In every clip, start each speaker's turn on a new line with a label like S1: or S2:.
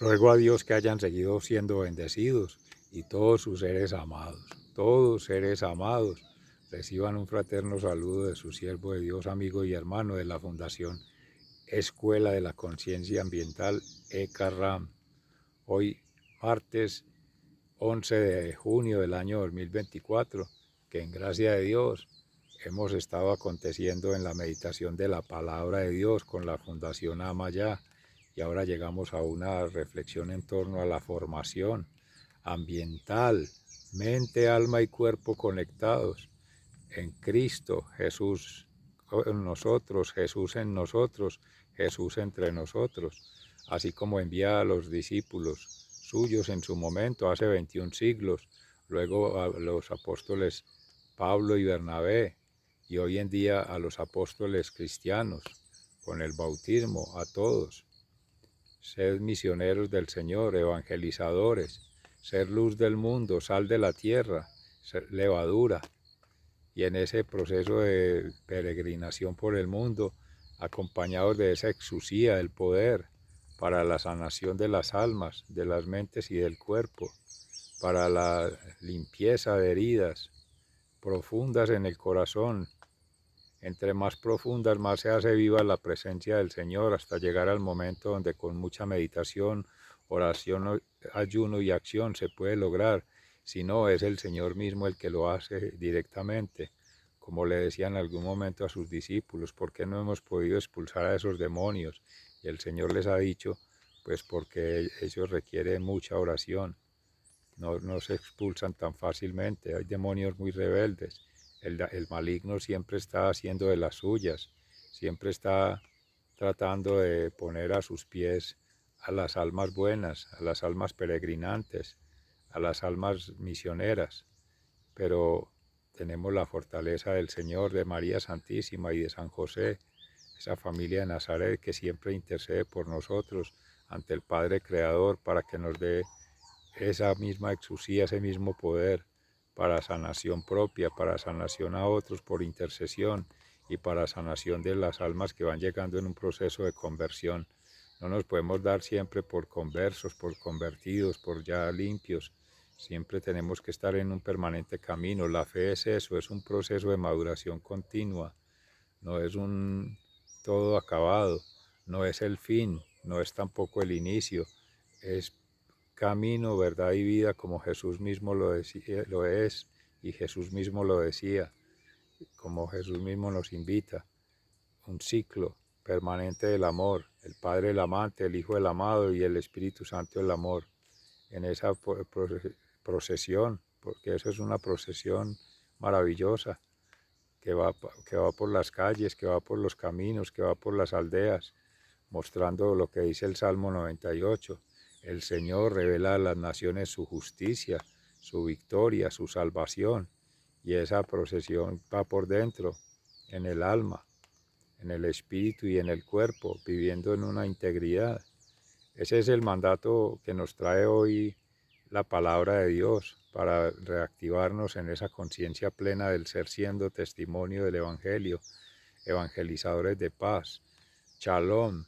S1: Ruego a Dios que hayan seguido siendo bendecidos y todos seres amados, reciban un fraterno saludo de su siervo de Dios, amigo y hermano de la Fundación Escuela de la Conciencia Ambiental ECARRAM. Hoy, martes 11 de junio del año 2024, que en gracia de Dios hemos estado aconteciendo en la meditación de la palabra de Dios con la Fundación Amayá, y ahora llegamos a una reflexión en torno a la formación ambiental, mente, alma y cuerpo conectados en Cristo, Jesús en nosotros, Jesús en nosotros, Jesús entre nosotros, así como envía a los discípulos suyos en su momento, hace 21 siglos, luego a los apóstoles Pablo y Bernabé, y hoy en día a los apóstoles cristianos, con el bautismo, a todos. Sed misioneros del Señor, evangelizadores, ser luz del mundo, sal de la tierra, ser levadura. Y en ese proceso de peregrinación por el mundo, acompañados de esa exusía del poder para la sanación de las almas, de las mentes y del cuerpo, para la limpieza de heridas profundas en el corazón. Entre más profundas, más se hace viva la presencia del Señor, hasta llegar al momento donde con mucha meditación, oración, ayuno y acción se puede lograr. Si no, es el Señor mismo el que lo hace directamente. Como le decía en algún momento a sus discípulos, ¿por qué no hemos podido expulsar a esos demonios? Y el Señor les ha dicho, pues porque ellos requieren mucha oración. No se expulsan tan fácilmente. Hay demonios muy rebeldes. El maligno siempre está haciendo de las suyas, siempre está tratando de poner a sus pies a las almas buenas, a las almas peregrinantes, a las almas misioneras. Pero tenemos la fortaleza del Señor, de María Santísima y de San José, esa familia de Nazaret que siempre intercede por nosotros ante el Padre Creador para que nos dé esa misma exusía, ese mismo poder para sanación propia, para sanación a otros por intercesión y para sanación de las almas que van llegando en un proceso de conversión. No nos podemos dar siempre por conversos, por convertidos, por ya limpios. Siempre tenemos que estar en un permanente camino. La fe es eso, es un proceso de maduración continua. No es un todo acabado, no es el fin, no es tampoco el inicio. Es camino, verdad y vida, como Jesús mismo lo es, y Jesús mismo lo decía, como Jesús mismo nos invita, un ciclo permanente del amor, el Padre el amante, el Hijo el amado y el Espíritu Santo el amor, en esa procesión, porque eso es una procesión maravillosa, que va por las calles, que va por los caminos, que va por las aldeas, mostrando lo que dice el Salmo 98. El Señor revela a las naciones su justicia, su victoria, su salvación, y esa procesión va por dentro, en el alma, en el espíritu y en el cuerpo, viviendo en una integridad. Ese es el mandato que nos trae hoy la palabra de Dios para reactivarnos en esa conciencia plena del ser siendo testimonio del Evangelio, evangelizadores de paz. Shalom,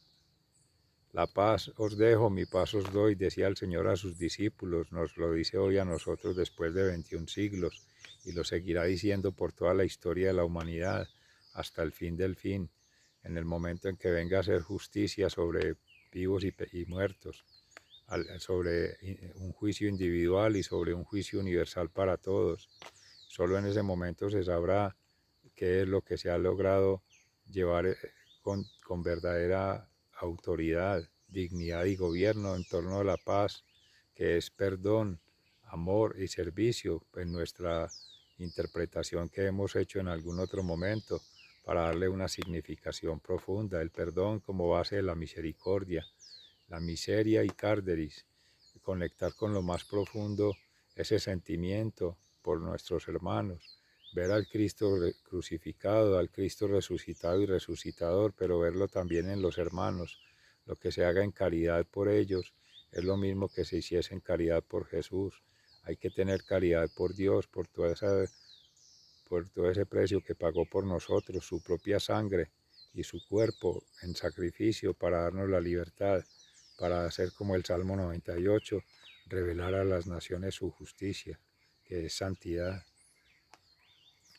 S1: la paz os dejo, mi paz os doy, decía el Señor a sus discípulos, nos lo dice hoy a nosotros después de 21 siglos y lo seguirá diciendo por toda la historia de la humanidad hasta el fin del fin, en el momento en que venga a hacer justicia sobre vivos y muertos, sobre un juicio individual y sobre un juicio universal para todos. Solo en ese momento se sabrá qué es lo que se ha logrado llevar con verdadera autoridad, dignidad y gobierno en torno a la paz, que es perdón, amor y servicio en nuestra interpretación que hemos hecho en algún otro momento para darle una significación profunda, el perdón como base de la misericordia, la miseria y carderis, conectar con lo más profundo ese sentimiento por nuestros hermanos, ver al Cristo crucificado, al Cristo resucitado y resucitador, pero verlo también en los hermanos. Lo que se haga en caridad por ellos es lo mismo que se hiciese en caridad por Jesús. Hay que tener caridad por Dios, por todo ese precio que pagó por nosotros, su propia sangre y su cuerpo en sacrificio para darnos la libertad, para hacer como el Salmo 98, revelar a las naciones su justicia, que es santidad.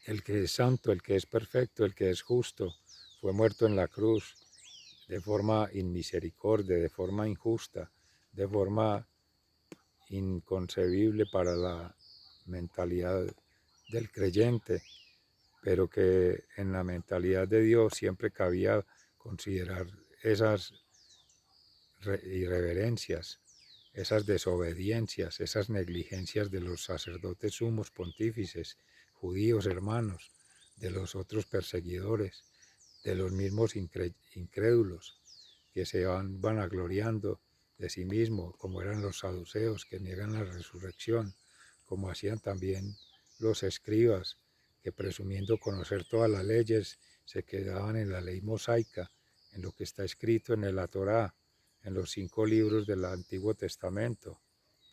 S1: El que es santo, el que es perfecto, el que es justo, fue muerto en la cruz de forma inmisericordia, de forma injusta, de forma inconcebible para la mentalidad del creyente, pero que en la mentalidad de Dios siempre cabía considerar esas irreverencias, esas desobediencias, esas negligencias de los sacerdotes sumos pontífices, judíos hermanos, de los otros perseguidores, de los mismos incrédulos que se van vanagloriando de sí mismos, como eran los saduceos que niegan la resurrección, como hacían también los escribas, que presumiendo conocer todas las leyes, se quedaban en la ley mosaica, en lo que está escrito en la Torá, en los 5 libros del Antiguo Testamento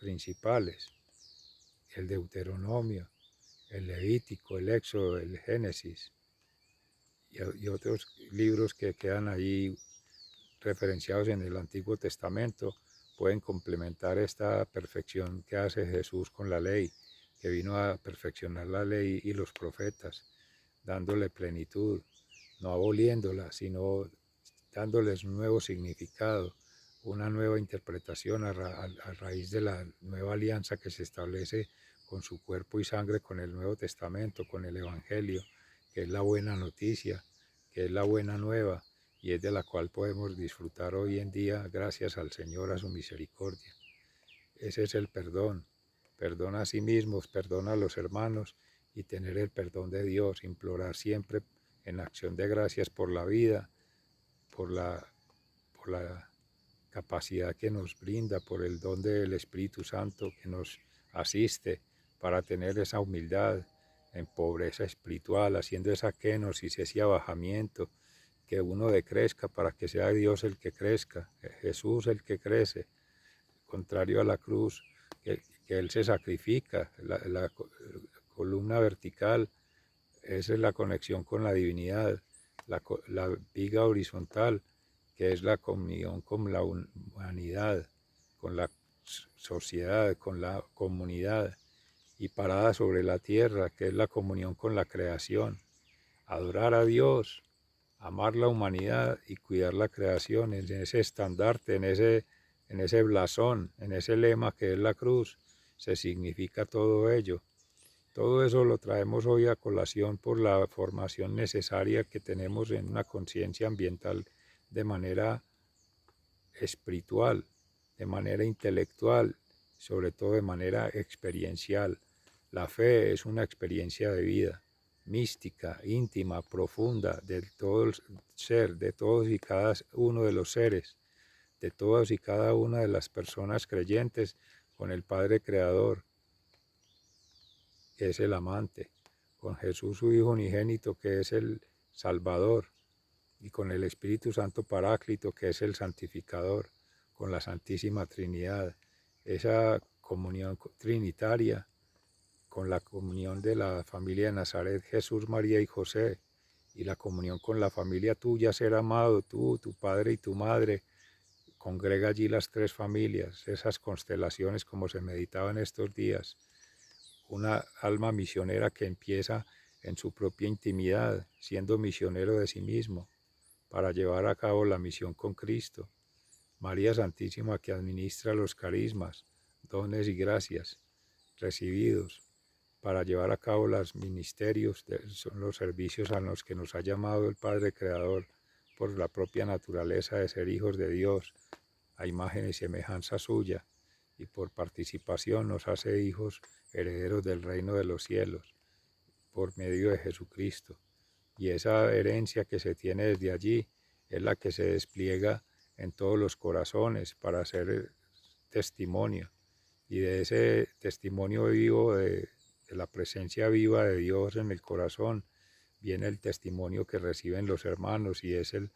S1: principales, el Deuteronomio, el Levítico, el Éxodo, el Génesis y otros libros que quedan ahí referenciados en el Antiguo Testamento, pueden complementar esta perfección que hace Jesús con la ley, que vino a perfeccionar la ley y los profetas, dándole plenitud, no aboliéndola, sino dándoles un nuevo significado, una nueva interpretación a raíz de la nueva alianza que se establece con su cuerpo y sangre, con el Nuevo Testamento, con el Evangelio, que es la buena noticia, que es la buena nueva, y es de la cual podemos disfrutar hoy en día gracias al Señor, a su misericordia. Ese es el perdón. Perdona a sí mismos, perdona a los hermanos y tener el perdón de Dios, implorar siempre en acción de gracias por la vida, por la capacidad que nos brinda, por el don del Espíritu Santo que nos asiste para tener esa humildad en pobreza espiritual, haciendo esa kenosis, ese abajamiento, que uno decrezca para que sea Dios el que crezca, Jesús el que crece, contrario a la cruz, que Él se sacrifica, la columna vertical, esa es la conexión con la divinidad, la viga horizontal, que es la comunión con la humanidad, con la sociedad, con la comunidad, y parada sobre la tierra, que es la comunión con la creación. Adorar a Dios, amar la humanidad y cuidar la creación, en ese estandarte, en ese blasón, en ese lema que es la cruz, se significa todo ello. Todo eso lo traemos hoy a colación por la formación necesaria que tenemos en una conciencia ambiental de manera espiritual, de manera intelectual, sobre todo de manera experiencial. La fe es una experiencia de vida, mística, íntima, profunda, de todo el ser, de todos y cada uno de los seres, de todas y cada una de las personas creyentes con el Padre Creador, que es el amante, con Jesús su Hijo unigénito, que es el Salvador, y con el Espíritu Santo Paráclito, que es el santificador, con la Santísima Trinidad, esa comunión trinitaria, con la comunión de la familia de Nazaret, Jesús, María y José, y la comunión con la familia tuya, ser amado, tú, tu padre y tu madre. Congrega allí las 3 familias, esas constelaciones como se meditaban estos días. Una alma misionera que empieza en su propia intimidad, siendo misionero de sí mismo, para llevar a cabo la misión con Cristo. María Santísima que administra los carismas, dones y gracias recibidos para llevar a cabo los ministerios, son los servicios a los que nos ha llamado el Padre Creador por la propia naturaleza de ser hijos de Dios, a imagen y semejanza suya, y por participación nos hace hijos herederos del reino de los cielos, por medio de Jesucristo. Y esa herencia que se tiene desde allí es la que se despliega en todos los corazones para hacer testimonio. Y de ese testimonio vivo, de la presencia viva de Dios en el corazón, viene el testimonio que reciben los hermanos y es el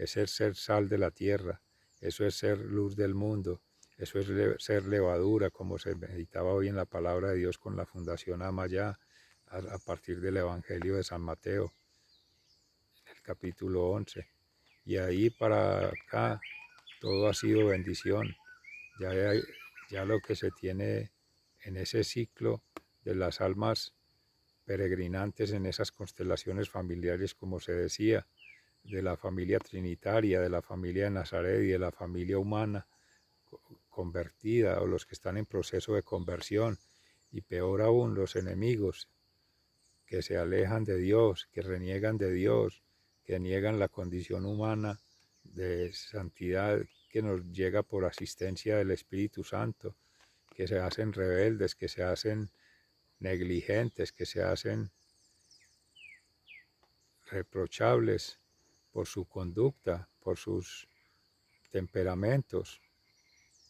S1: ser sal de la tierra, eso es ser luz del mundo, eso es ser levadura, como se meditaba hoy en la palabra de Dios con la Fundación Amayá, a partir del Evangelio de San Mateo, el capítulo 11. Y ahí para acá todo ha sido bendición. Ya, ya lo que se tiene en ese ciclo de las almas peregrinantes en esas constelaciones familiares, como se decía, de la familia trinitaria, de la familia de Nazaret y de la familia humana convertida, o los que están en proceso de conversión, y peor aún los enemigos que se alejan de Dios, que reniegan de Dios, que niegan la condición humana de santidad que nos llega por asistencia del Espíritu Santo, que se hacen rebeldes, que se hacen negligentes, que se hacen reprochables por su conducta, por sus temperamentos,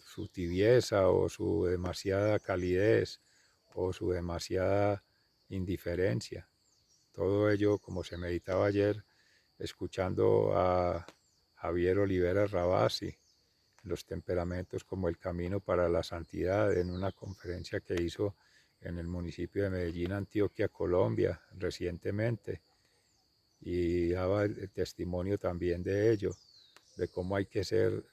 S1: su tibieza o su demasiada calidez o su demasiada indiferencia. Todo ello, como se meditaba ayer, escuchando a Javier Olivera Rabasi, los temperamentos como el camino para la santidad, en una conferencia que hizo en el municipio de Medellín, Antioquia, Colombia, recientemente, y daba el testimonio también de ello, de cómo hay que ser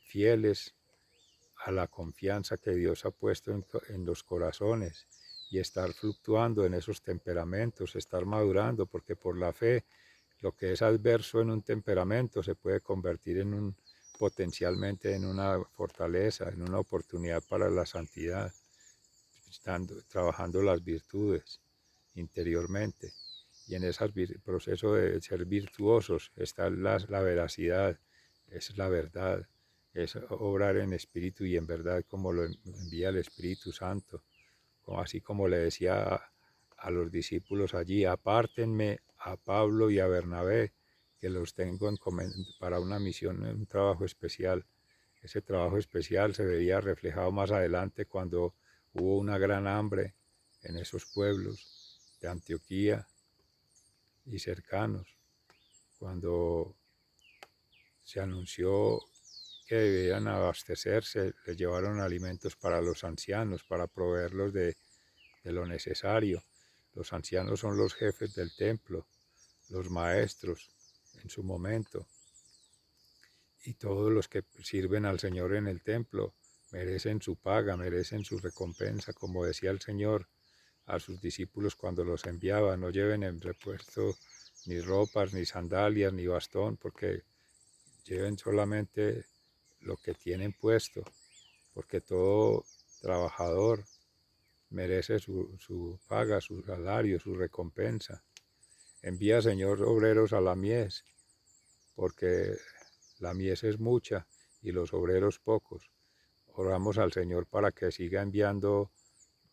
S1: fieles a la confianza que Dios ha puesto en los corazones y estar fluctuando en esos temperamentos, estar madurando, porque por la fe lo que es adverso en un temperamento se puede convertir en potencialmente en una fortaleza, en una oportunidad para la santidad, trabajando las virtudes interiormente. Y en ese proceso de ser virtuosos está la veracidad, es la verdad, es obrar en espíritu y en verdad como lo envía el Espíritu Santo. Así como le decía a los discípulos allí, apártenme a Pablo y a Bernabé, que los tengo para una misión, un trabajo especial. Ese trabajo especial se veía reflejado más adelante cuando hubo una gran hambre en esos pueblos de Antioquía y cercanos, cuando se anunció que debían abastecerse, les llevaron alimentos para los ancianos, para proveerlos de lo necesario. Los ancianos son los jefes del templo, los maestros en su momento, y todos los que sirven al Señor en el templo merecen su paga, merecen su recompensa, como decía el Señor a sus discípulos cuando los enviaba: no lleven en repuesto ni ropas, ni sandalias, ni bastón, porque lleven solamente lo que tienen puesto, porque todo trabajador merece su paga, su salario, su recompensa. Envía, Señor, obreros a la mies, porque la mies es mucha y los obreros pocos. Oramos al Señor para que siga enviando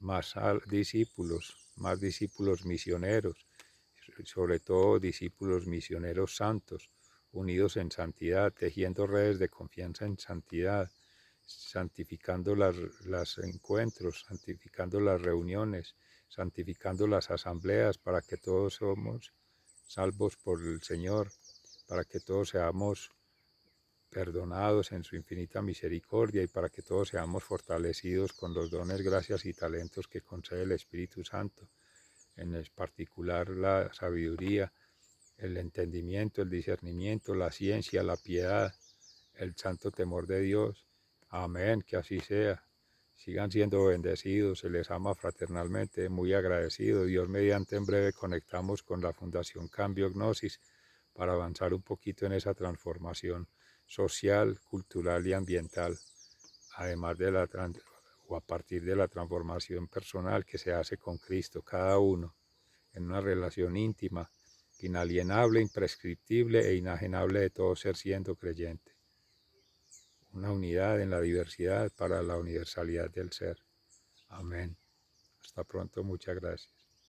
S1: más más discípulos misioneros, sobre todo discípulos misioneros santos, unidos en santidad, tejiendo redes de confianza en santidad, santificando los encuentros, santificando las reuniones, santificando las asambleas, para que todos somos salvos por el Señor, para que todos seamos perdonados en su infinita misericordia y para que todos seamos fortalecidos con los dones, gracias y talentos que concede el Espíritu Santo, en particular la sabiduría, el entendimiento, el discernimiento, la ciencia, la piedad, el santo temor de Dios. Amén, que así sea. Sigan siendo bendecidos, se les ama fraternalmente, muy agradecido. Dios mediante, en breve conectamos con la Fundación Cambio Gnosis para avanzar un poquito en esa transformación social, cultural y ambiental, además de o a partir de la transformación personal que se hace con Cristo, cada uno, en una relación íntima, inalienable, imprescriptible e inajenable de todo ser siendo creyente. Una unidad en la diversidad para la universalidad del ser. Amén. Hasta pronto, muchas gracias.